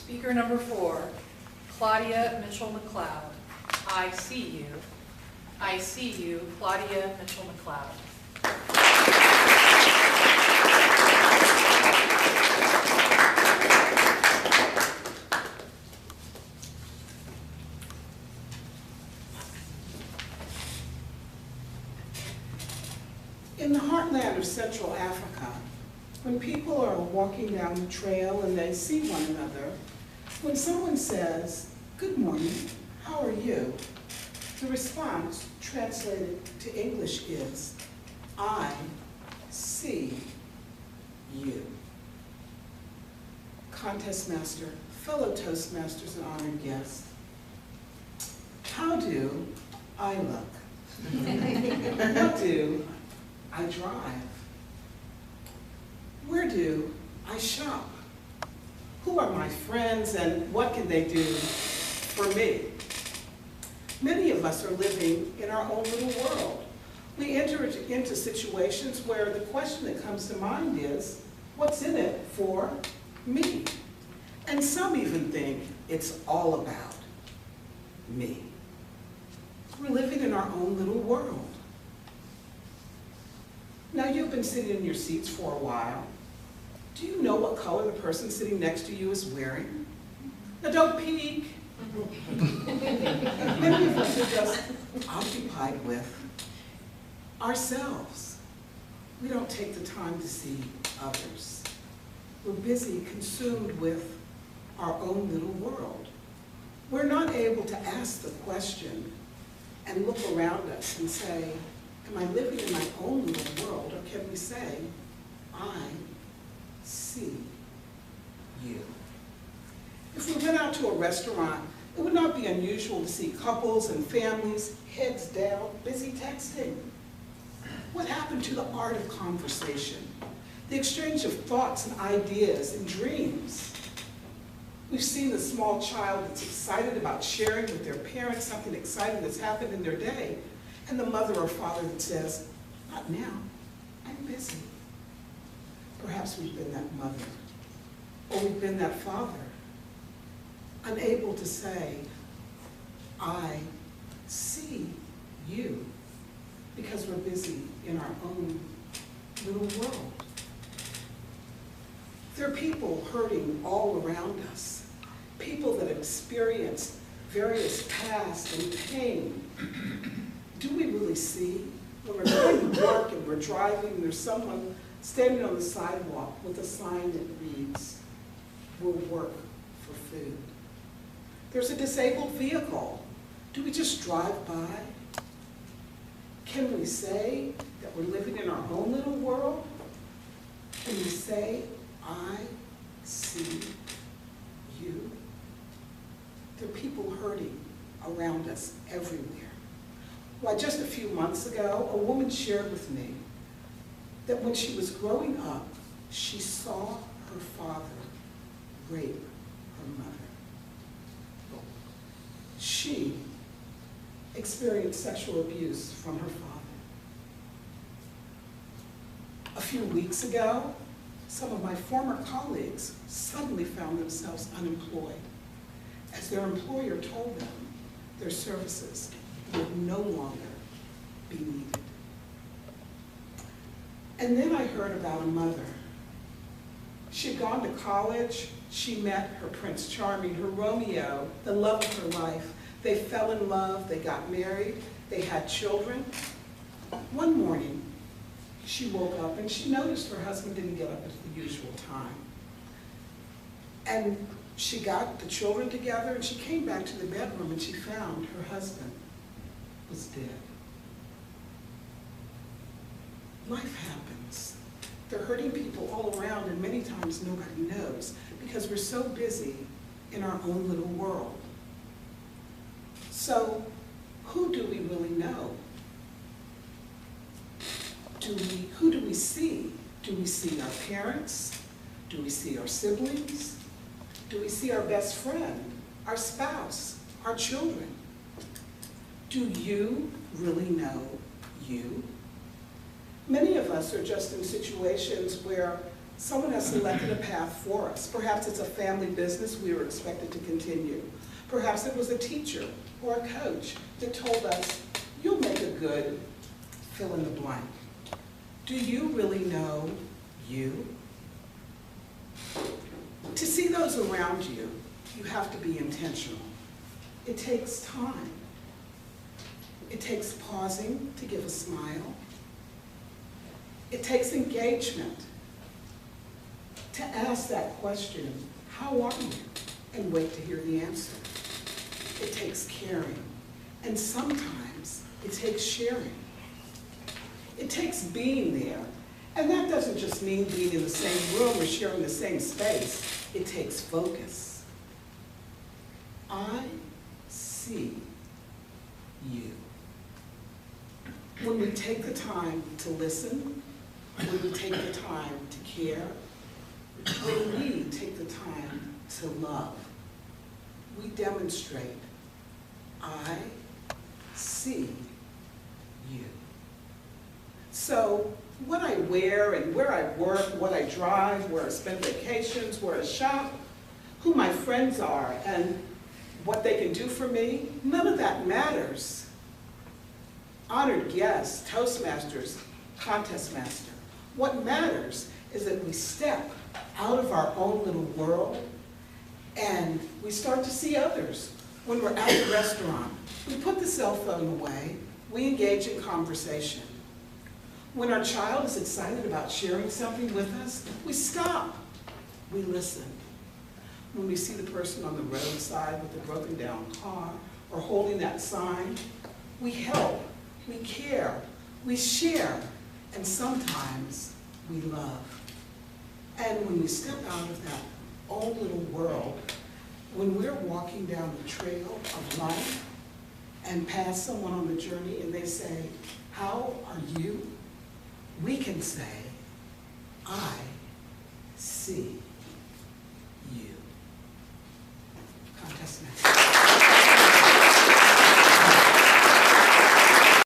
Speaker number 4, Claudia Mitchell-McLeod. I see you. I see you, Claudia Mitchell-McLeod. In the heartland of Central Africa, when people are walking down the trail and they see one another, when someone says, "Good morning, how are you?" the response, translated to English, is, "I see you." Contest master, fellow Toastmasters, and honored guests, how do I look? What do I drive? Where do I shop? Who are my friends and what can they do for me? Many of us are living in our own little world. We enter into situations where the question that comes to mind is, what's in it for me? And some even think it's all about me. We're living in our own little world. Now, you've been sitting in your seats for a while. Do you know what color the person sitting next to you is wearing? Now, don't peek. Many of us are just occupied with ourselves. We don't take the time to see others. We're busy, consumed with our own little world. We're not able to ask the question and look around us and say, am I living in my own little world, or can we say, I see you? If we went out to a restaurant, it would not be unusual to see couples and families, heads down, busy texting. What happened to the art of conversation, the exchange of thoughts and ideas and dreams? We've seen the small child that's excited about sharing with their parents something exciting that's happened in their day, and the mother or father that says, not now, I'm busy. Perhaps we've been that mother, or we've been that father, unable to say, I see you, because we're busy in our own little world. There are people hurting all around us, people that have experienced various past and pain. Do we really see? When we're going to work and we're driving, there's someone standing on the sidewalk with a sign that reads, "We'll work for food." There's a disabled vehicle. Do we just drive by? Can we say that we're living in our own little world? Can we say, I see you? There are people hurting around us everywhere. Why, just a few months ago, a woman shared with me that when she was growing up, she saw her father rape her mother. She experienced sexual abuse from her father. A few weeks ago, some of my former colleagues suddenly found themselves unemployed, as their employer told them their services would no longer be needed. And then I heard about a mother. She'd gone to college. She met her Prince Charming, her Romeo, the love of her life. They fell in love, they got married, they had children. One morning, she woke up and she noticed her husband didn't get up at the usual time. And she got the children together and she came back to the bedroom and she found her husband was dead. Life happens. They're hurting people all around, and many times nobody knows because we're so busy in our own little world. So, who do we really know? Who do we see? Do we see our parents? Do we see our siblings? Do we see our best friend, our spouse, our children? Do you really know you? Many of us are just in situations where Someone has selected a path for us. Perhaps it's a family business we were expected to continue. Perhaps it was a teacher or a coach that told us, you'll make a good fill in the blank. Do you really know you? To see those around you, you have to be intentional. It takes time. It takes pausing to give a smile. It takes engagement to ask that question, how are you? And wait to hear the answer. It takes caring. And sometimes it takes sharing. It takes being there. And that doesn't just mean being in the same room or sharing the same space. It takes focus. I see you. When we take the time to listen, when we take the time to care, when we take the time to love, we demonstrate, I see you. So what I wear and where I work, what I drive, where I spend vacations, where I shop, who my friends are, and what they can do for me, none of that matters. Honored guests, Toastmasters, contest master. What matters is that we step out of our own little world and we start to see others. When we're at the restaurant, we put the cell phone away, we engage in conversation. When our child is excited about sharing something with us, we stop, we listen. When we see the person on the roadside with the broken down car or holding that sign, we help, we care, we share, and sometimes we love. And when we step out of that own little world, when we're walking down the trail of life and pass someone on the journey and they say, how are you? We can say, I see